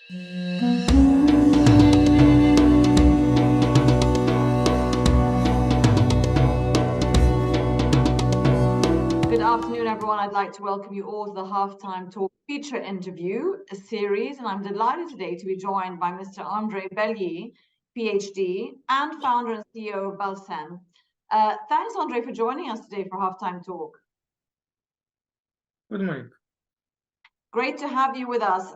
Good afternoon, everyone. I'd like to welcome you all to the Halftime Talk feature interview series, and I'm delighted today to be joined by Mr. Andrei Belyi, PhD, and founder and CEO of Balesene. Thanks, Andrei, for joining us today for Halftime Talk. Good morning. Great to have you with us,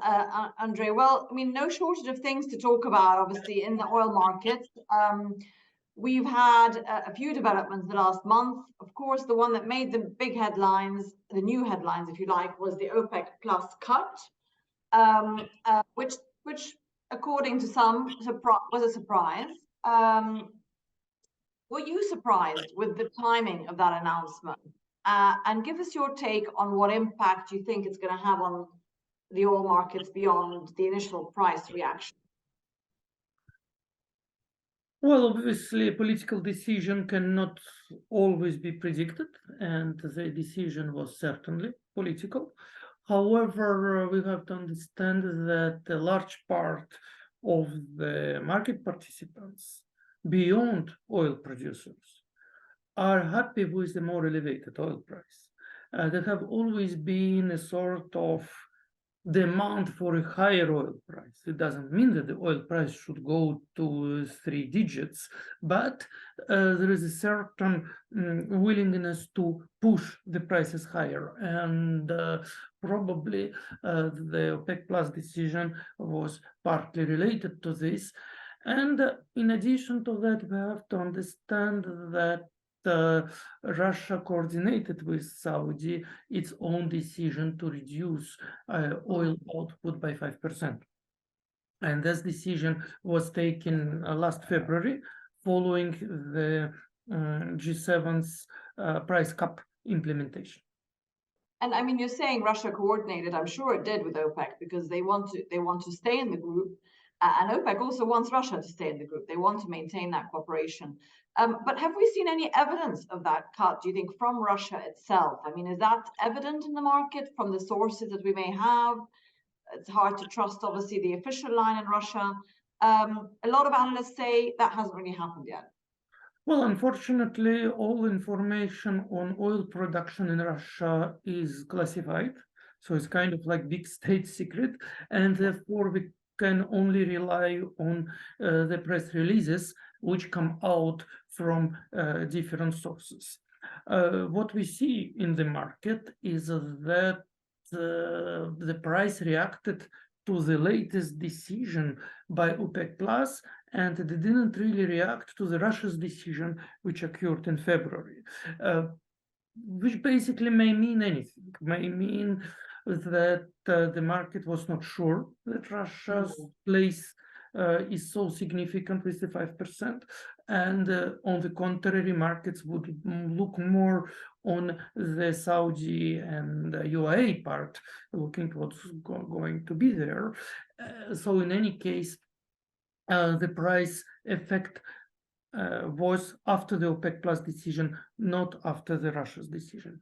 Andrei. Well, I mean, no shortage of things to talk about, obviously, in the oil markets. We've had a few developments the last month. Of course, the one that made the big headlines, the new headlines, if you like, was the OPEC Plus cut, which according to some, was a surprise. Were you surprised with the timing of that announcement? And give us your take on what impact you think it's going to have on the oil markets beyond the initial price reaction. Well, obviously, a political decision cannot always be predicted, and the decision was certainly political. However, we have to understand that a large part of the market participants, beyond oil producers, are happy with the more elevated oil price. There have always been a sort of demand for a higher oil price. It doesn't mean that the oil price should go to 3 digits, but there is a certain willingness to push the prices higher. And probably the OPEC Plus decision was partly related to this. And in addition to that, we have to understand that Russia coordinated with Saudi its own decision to reduce oil output by 5%. And this decision was taken last February following the G7's price cap implementation. And I mean, you're saying Russia coordinated. I'm sure it did with OPEC because they want to stay in the group. And OPEC also wants Russia to stay in the group. They want to maintain that cooperation. But have we seen any evidence of that cut, do you think, from Russia itself? I mean, is that evident in the market from the sources that we may have? It's hard to trust, obviously, the official line in Russia. A lot of analysts say that hasn't really happened yet. Well, unfortunately, all information on oil production in Russia is classified. So it's kind of like big state secret. And therefore, we can only rely on the press releases which come out from different sources. What we see in the market is that the price reacted to the latest decision by OPEC Plus, and it didn't really react to the Russia's decision, which occurred in February, which basically may mean anything. May mean that the market was not sure that Russia's place is so significant with the 5%. And on the contrary, markets would look more on the Saudi and UAE part, looking at what's going to be there. So in any case, the price effect was after the OPEC Plus decision, not after the Russia's decision.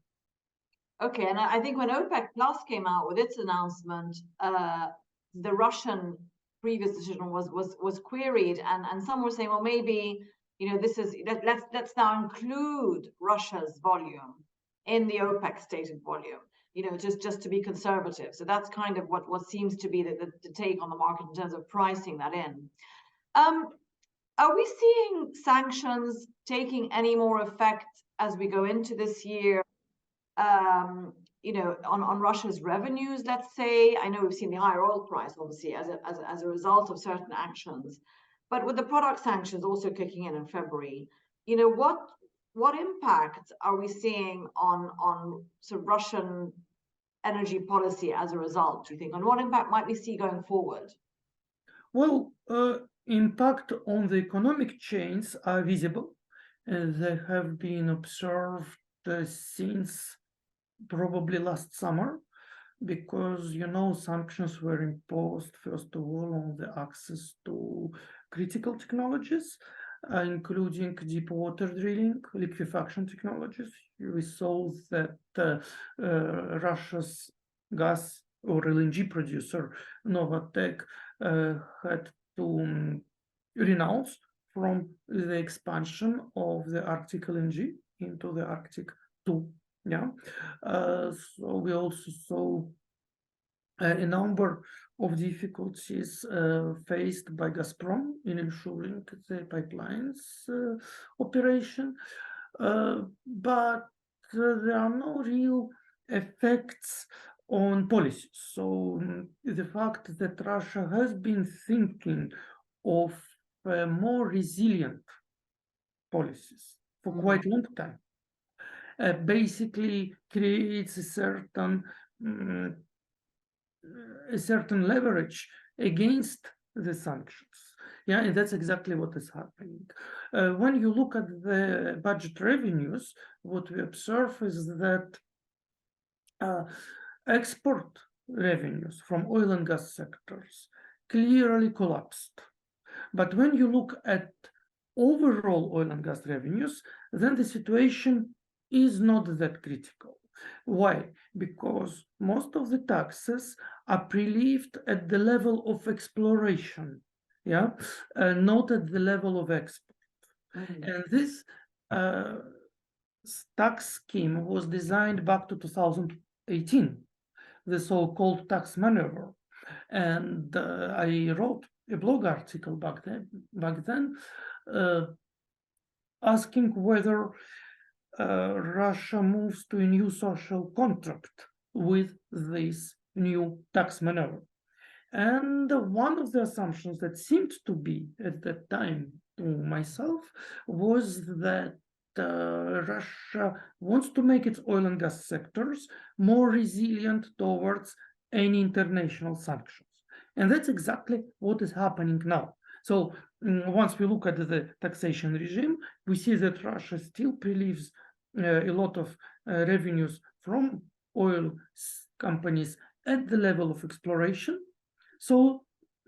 Okay, and I think when OPEC Plus came out with its announcement, the Russian previous decision was queried, and some were saying, well, maybe this is let's now include Russia's volume in the OPEC stated volume, just to be conservative. So that's kind of what seems to be the take on the market in terms of pricing that in. Are we seeing sanctions taking any more effect as we go into this year? On Russia's revenues, let's say. I know we've seen the higher oil price, obviously, as a result of certain actions, but with the product sanctions also kicking in February, what impact are we seeing on sort of Russian energy policy as a result, do you think? And what impact might we see going forward? Well, impact on the economic chains are visible. They have been observed since probably last summer, because sanctions were imposed first of all on the access to critical technologies, including deep water drilling, liquefaction technologies. We saw that Russia's gas or LNG producer Novatek had to renounce from the expansion of the Arctic LNG into the Arctic 2. Yeah, so we also saw a number of difficulties faced by Gazprom in ensuring the pipelines operation, but there are no real effects on policies. So the fact that Russia has been thinking of more resilient policies for quite a long time basically creates a certain leverage against the sanctions. Yeah, and that's exactly what is happening. When you look at the budget revenues, what we observe is that export revenues from oil and gas sectors clearly collapsed. But when you look at overall oil and gas revenues, then the situation is not that critical. Why? Because most of the taxes are relieved at the level of exploration, yeah, not at the level of export. And this tax scheme was designed back to 2018, the so-called tax maneuver. And I wrote a blog article back then asking whether Russia moves to a new social contract with this new tax maneuver. And one of the assumptions that seemed to be at that time to myself was that Russia wants to make its oil and gas sectors more resilient towards any international sanctions. And that's exactly what is happening now. So once we look at the taxation regime, we see that Russia still relieves a lot of revenues from oil companies at the level of exploration. So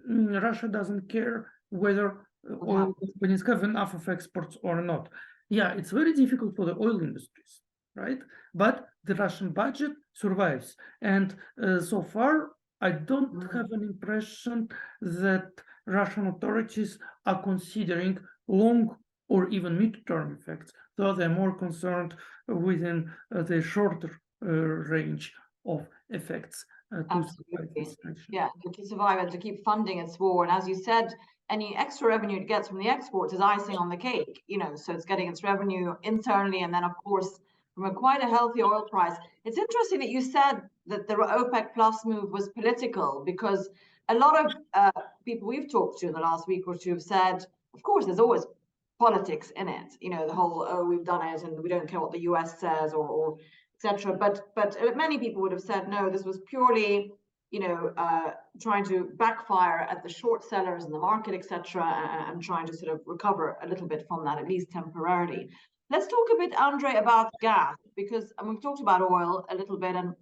Russia doesn't care whether oil companies have enough of exports or not. Yeah, it's very difficult for the oil industries, right? But the Russian budget survives. And so far, I don't have an impression that Russian authorities are considering long or even mid-term effects, though they're more concerned within the shorter range of effects. Absolutely. Yeah, to survive and to keep funding its war. And as you said, any extra revenue it gets from the exports is icing on the cake, so it's getting its revenue internally. And then, of course, from quite a healthy oil price. It's interesting that you said that the OPEC plus move was political, because a lot of people we've talked to in the last week or two have said, of course, there's always politics in it. The whole, oh, we've done it and we don't care what the US says or etc. But many people would have said, no, this was purely, trying to backfire at the short sellers in the market, etc., and trying to sort of recover a little bit from that, at least temporarily. Let's talk a bit, Andrei, about gas, because we've talked about oil a little bit and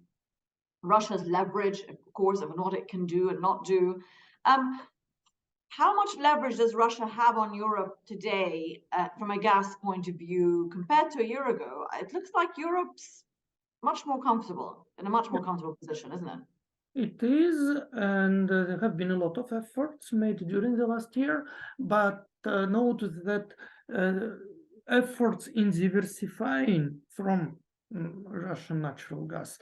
Russia's leverage, of course, of what it can do and not do. How much leverage does Russia have on Europe today from a gas point of view compared to a year ago? It looks like Europe's much more comfortable, in a much more comfortable position, isn't it? It is, and there have been a lot of efforts made during the last year, but note that efforts in diversifying from Russian natural gas,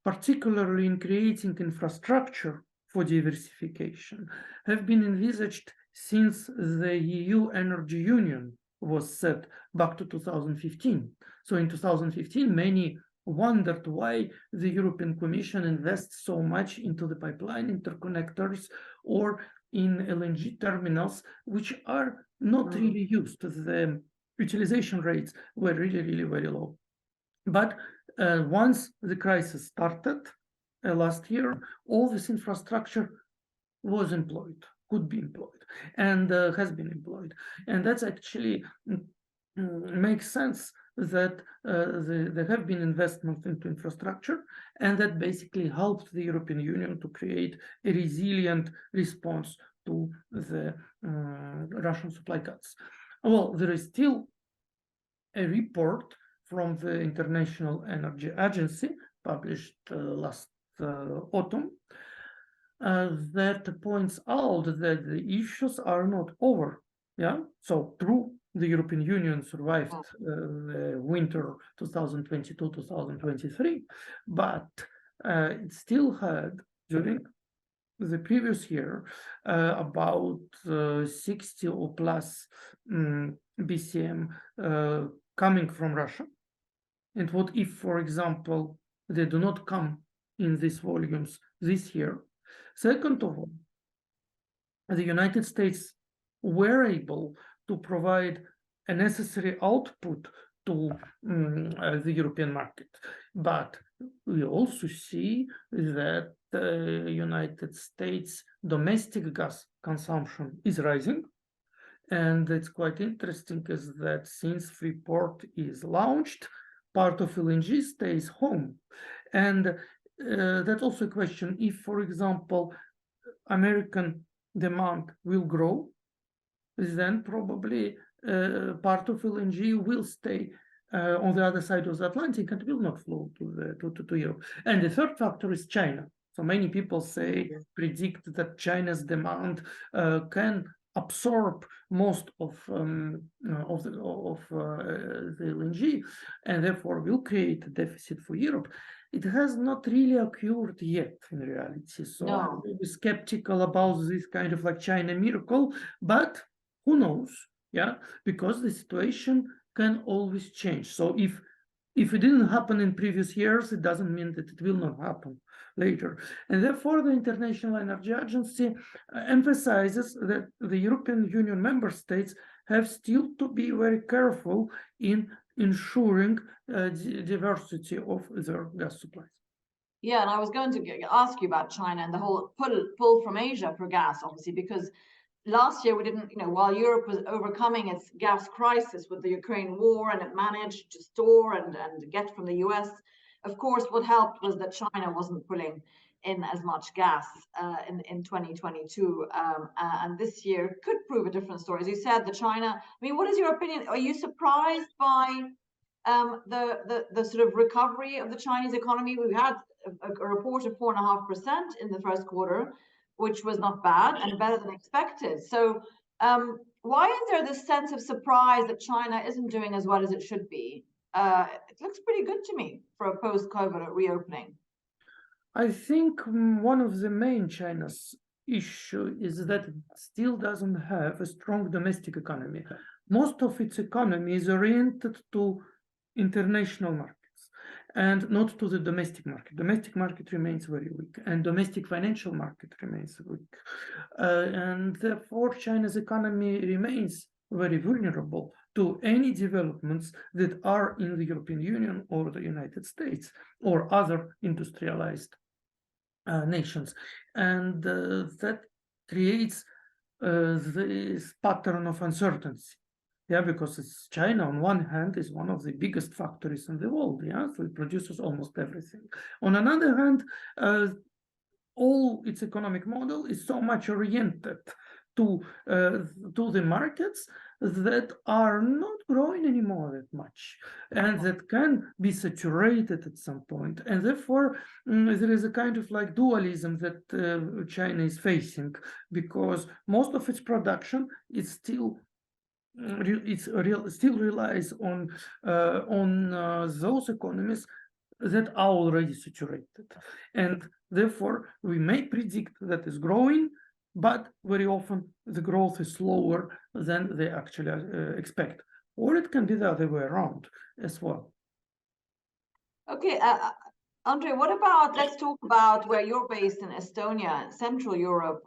particularly in creating infrastructure for diversification, have been envisaged since the EU Energy Union was set back to 2015. So in 2015, many wondered why the European Commission invests so much into the pipeline interconnectors or in LNG terminals, which are not really used. The utilization rates were really, really very low. But once the crisis started last year, all this infrastructure was employed, could be employed, and has been employed. And that's actually makes sense that there have been investments into infrastructure, and that basically helped the European Union to create a resilient response to the Russian supply cuts. Well, there is still a report from the International Energy Agency published last autumn, that points out that the issues are not over. Yeah, so true, the European Union survived the winter 2022-2023, but it still had during the previous year about 60 or plus BCM coming from Russia. And what if, for example, they do not come in these volumes this year? Second of all, the United States were able to provide a necessary output to the European market. But we also see that the United States domestic gas consumption is rising. And it's quite interesting is that since Freeport is launched, part of LNG stays home. And that's also a question if, for example, American demand will grow, then probably part of LNG will stay on the other side of the Atlantic and will not flow to Europe. And the third factor is China. So many people predict that China's demand can absorb most of the LNG and therefore will create a deficit for Europe. It has not really occurred yet in reality. So I'm really skeptical about this kind of like China miracle, but who knows? Yeah, because the situation can always change. So if it didn't happen in previous years, it doesn't mean that it will not happen later. And therefore, the International Energy Agency emphasizes that the European Union member states have still to be very careful in ensuring diversity of their gas supplies. Yeah, and I was going to ask you about China and the whole pull from Asia for gas, obviously, because last year we didn't, while Europe was overcoming its gas crisis with the Ukraine war and it managed to store and get from the US, of course, what helped was that China wasn't pulling in as much gas in 2022. And this year could prove a different story. As you said, the China, I mean, what is your opinion? Are you surprised by the sort of recovery of the Chinese economy? We had a report of 4.5% in the first quarter, which was not bad and better than expected. So why is there this sense of surprise that China isn't doing as well as it should be? It looks pretty good to me for a post-COVID reopening. I think one of the main China's issue is that it still doesn't have a strong domestic economy. Most of its economy is oriented to international markets and not to the domestic market. Domestic market remains very weak and domestic financial market remains weak. And therefore, China's economy remains very vulnerable to any developments that are in the European Union or the United States or other industrialized nations. And that creates this pattern of uncertainty. Yeah, because it's China on one hand is one of the biggest factories in the world. Yeah, so it produces almost everything. On another hand, all its economic model is so much oriented to the markets that are not growing anymore that much and that can be saturated at some point. And therefore, there is a kind of like dualism that China is facing because most of its production is still still relies on those economies that are already saturated, and therefore we may predict that it's growing, but very often the growth is slower than they actually expect, or it can be the other way around as well. Okay, Andrei, what about, let's talk about where you're based in Estonia, Central Europe.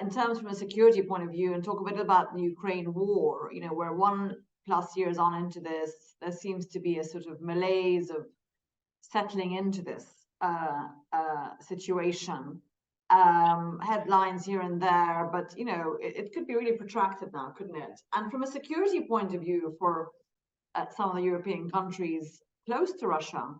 In terms from a security point of view, and talk a bit about the Ukraine war, where 1+ years on into this, there seems to be a sort of malaise of settling into this situation. Headlines here and there, but it could be really protracted now, couldn't it? And from a security point of view, for some of the European countries close to Russia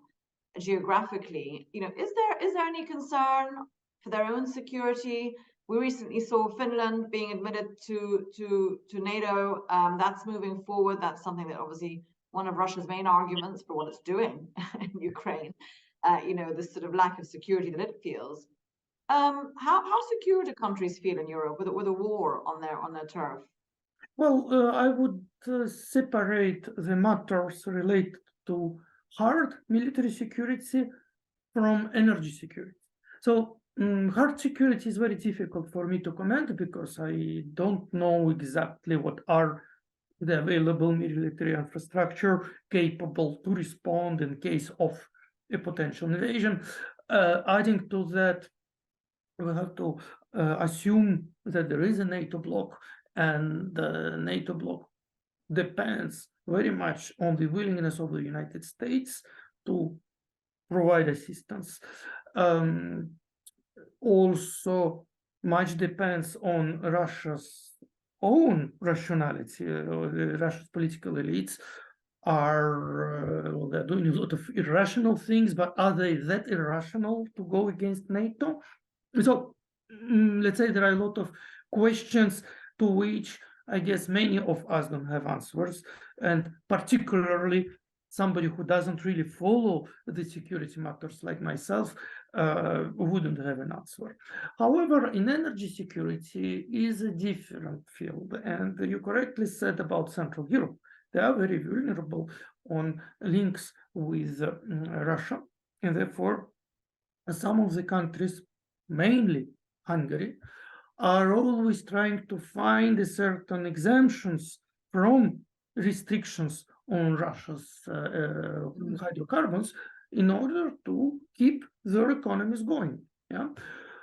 geographically, is there any concern for their own security? We recently saw Finland being admitted to NATO. That's moving forward. That's something that obviously one of Russia's main arguments for what it's doing in Ukraine. This sort of lack of security that it feels. How secure do countries feel in Europe with a war on their turf? Well, I would separate the matters related to hard military security from energy security. So hard security is very difficult for me to comment because I don't know exactly what are the available military infrastructure capable to respond in case of a potential invasion. Adding to that, we have to assume that there is a NATO bloc, and the NATO bloc depends very much on the willingness of the United States to provide assistance. Also, much depends on Russia's own rationality. Russia's political elites are well, they're doing a lot of irrational things, but are they that irrational to go against NATO? So let's say there are a lot of questions to which I guess many of us don't have answers, and particularly somebody who doesn't really follow the security matters like myself wouldn't have an answer. However, in energy security is a different field, and you correctly said about Central Europe. They are very vulnerable on links with Russia, and therefore some of the countries, mainly Hungary, are always trying to find certain exemptions from restrictions on Russia's hydrocarbons in order to keep their economies going. Yeah,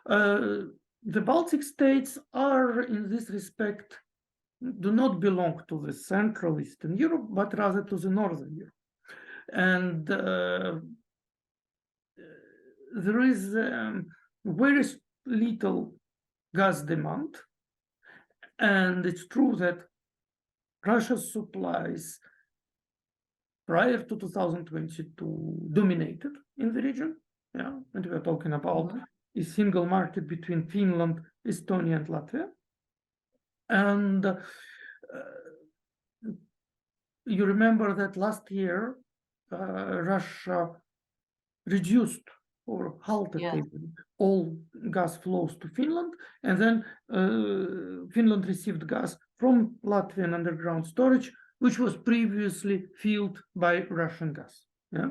the Baltic states are, in this respect, do not belong to the Central Eastern Europe, but rather to the Northern Europe, and there is very little gas demand, and it's true that Russia's supplies prior to 2022 dominated in the region. Yeah, and we're talking about a single market between Finland, Estonia, and Latvia. And you remember that last year Russia reduced or halted all gas flows to Finland, and then Finland received gas from Latvian underground storage, which was previously filled by Russian gas. Yeah.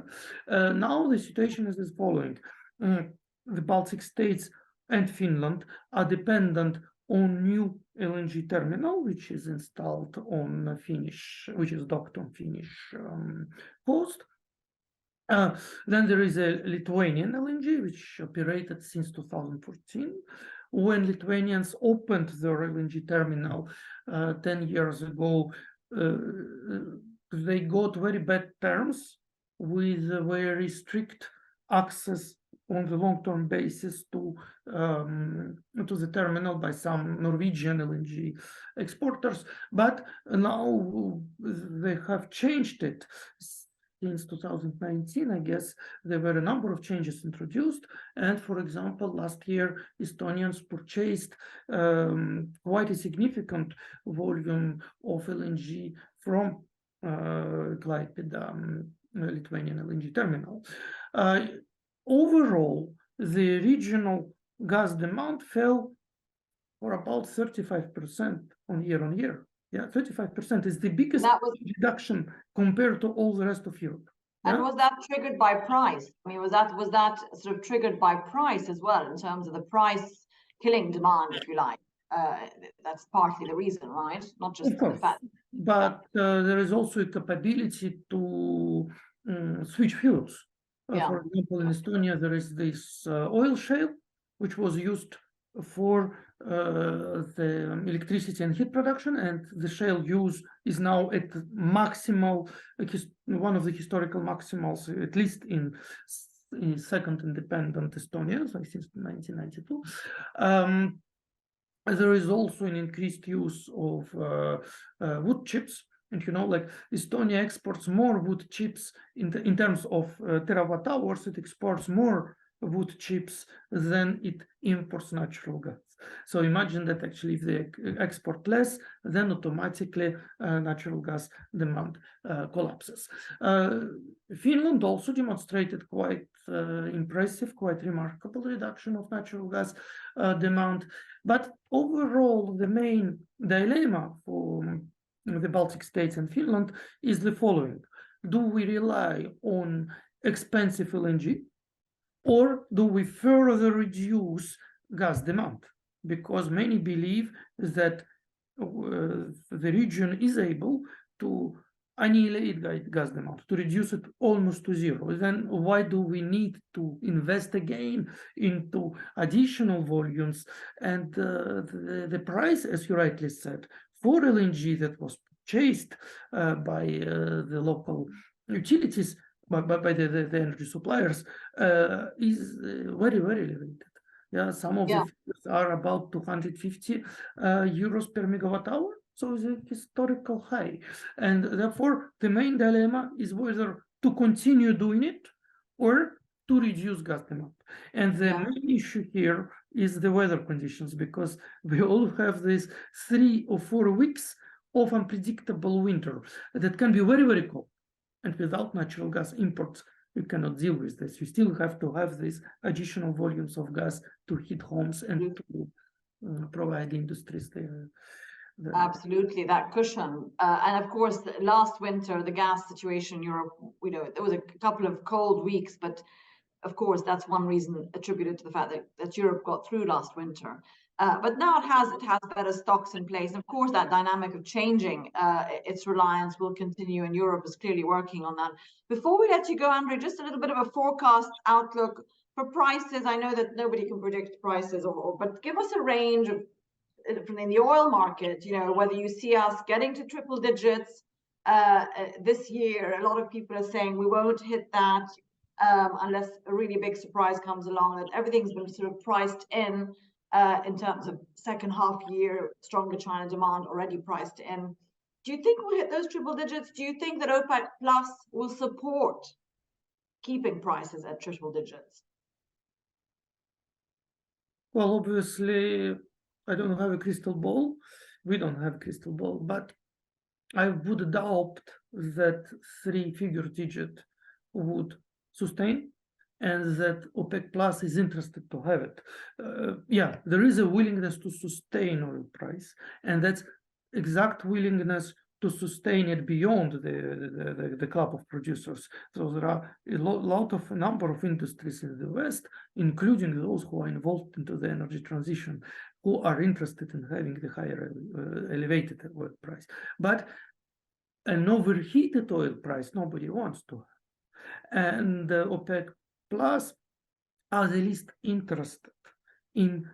Now the situation is as following: the Baltic states and Finland are dependent on new LNG terminal, which is installed on Finnish, which is docked on Finnish coast. Then there is a Lithuanian LNG, which operated since 2014. When Lithuanians opened their LNG terminal 10 years ago, they got very bad terms with very strict access on the long-term basis to the terminal by some Norwegian LNG exporters. But now they have changed it. Since 2019, I guess there were a number of changes introduced. And for example, last year, Estonians purchased quite a significant volume of LNG from Klaipėda Lithuanian LNG terminal. Overall, the regional gas demand fell for about 35% on year. Yeah, 35% is the biggest reduction compared to all the rest of Europe. And was that triggered by price? I mean, was that sort of triggered by price as well, in terms of the price killing demand, if you like? That's partly the reason, right? Not just the fact. But there is also a capability to switch fuels. For example, in Estonia, there is this oil shale, which was used for the electricity and heat production, and the shale use is now at maximal, one of the historical maximals, at least in second independent Estonia, so since 1992. There is also an increased use of wood chips. And like Estonia exports more wood chips in terms of terawatt hours. It exports more wood chips than it imports natural gas. So imagine that actually if they export less, then automatically natural gas demand collapses. Finland also demonstrated quite impressive, quite remarkable reduction of natural gas demand. But overall, the main dilemma for the Baltic states and Finland is the following. Do we rely on expensive LNG, or do we further reduce gas demand? Because many believe that the region is able to annihilate gas demand, to reduce it almost to zero. Then why do we need to invest again into additional volumes? And the price, as you rightly said, for LNG that was purchased by the local utilities, by the energy suppliers, is very, very limited. Yeah, some of the figures are about 250 euros per megawatt hour. So it's a historical high. And therefore, the main dilemma is whether to continue doing it or to reduce gas demand. And the main issue here is the weather conditions, because we all have these 3 or 4 weeks of unpredictable winter that can be very, very cold. And without natural gas imports, you cannot deal with this. You still have to have these additional volumes of gas to heat homes and to provide industries there. Absolutely, that cushion. And of course, last winter, the gas situation in Europe, there was a couple of cold weeks, but of course, that's one reason attributed to the fact that Europe got through last winter. But now it has better stocks in place. And of course, that dynamic of changing its reliance will continue, and Europe is clearly working on that. Before we let you go, Andrei, just a little bit of a forecast outlook for prices. I know that nobody can predict prices, but give us a range of in the oil market, whether you see us getting to triple digits this year. A lot of people are saying we won't hit that unless a really big surprise comes along, that everything's been sort of priced in terms of second half year, stronger China demand already priced in. Do you think we'll hit those triple digits? Do you think that OPEC Plus will support keeping prices at triple digits? Well, obviously, I don't have a crystal ball. We don't have a crystal ball, but I would doubt that 3-figure digit would sustain, and that OPEC Plus is interested to have it. Yeah, there is a willingness to sustain oil price, and that's exact willingness to sustain it beyond the club of producers. So there are a number of industries in the West, including those who are involved into the energy transition, who are interested in having the higher elevated oil price. But an overheated oil price nobody wants to have. And OPEC Plus are the least interested in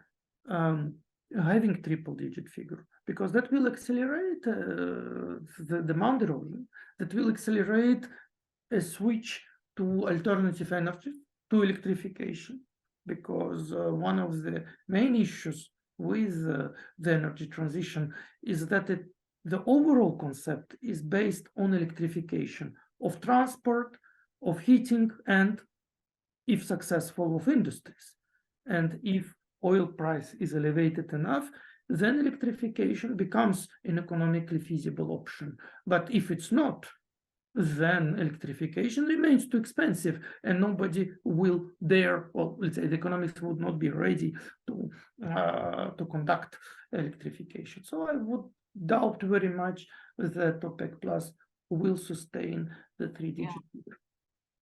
having triple-digit figure, because that will accelerate the demand erosion, that will accelerate a switch to alternative energy, to electrification, because one of the main issues with the energy transition is that the overall concept is based on electrification of transport, of heating, and, if successful, of industries. And if oil price is elevated enough, then electrification becomes an economically feasible option. But if it's not, then electrification remains too expensive, and nobody will dare, or let's say the economics would not be ready to conduct electrification. So I would doubt very much that OPEC Plus will sustain the 3-digit figure.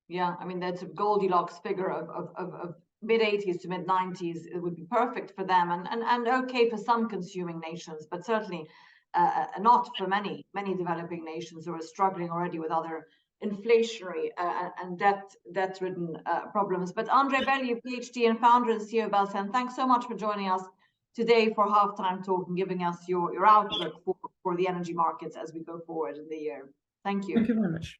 Yeah, I mean, that's a Goldilocks figure of mid-80s to mid-90s. It would be perfect for them, and okay for some consuming nations, but certainly not for many developing nations who are struggling already with other inflationary and debt-ridden problems. But Andrei Belyi, PhD and founder and CEO of Balesene, thanks so much for joining us today for Halftime Talk and giving us your outlook for the energy markets as we go forward in the year. Thank you. Thank you very much.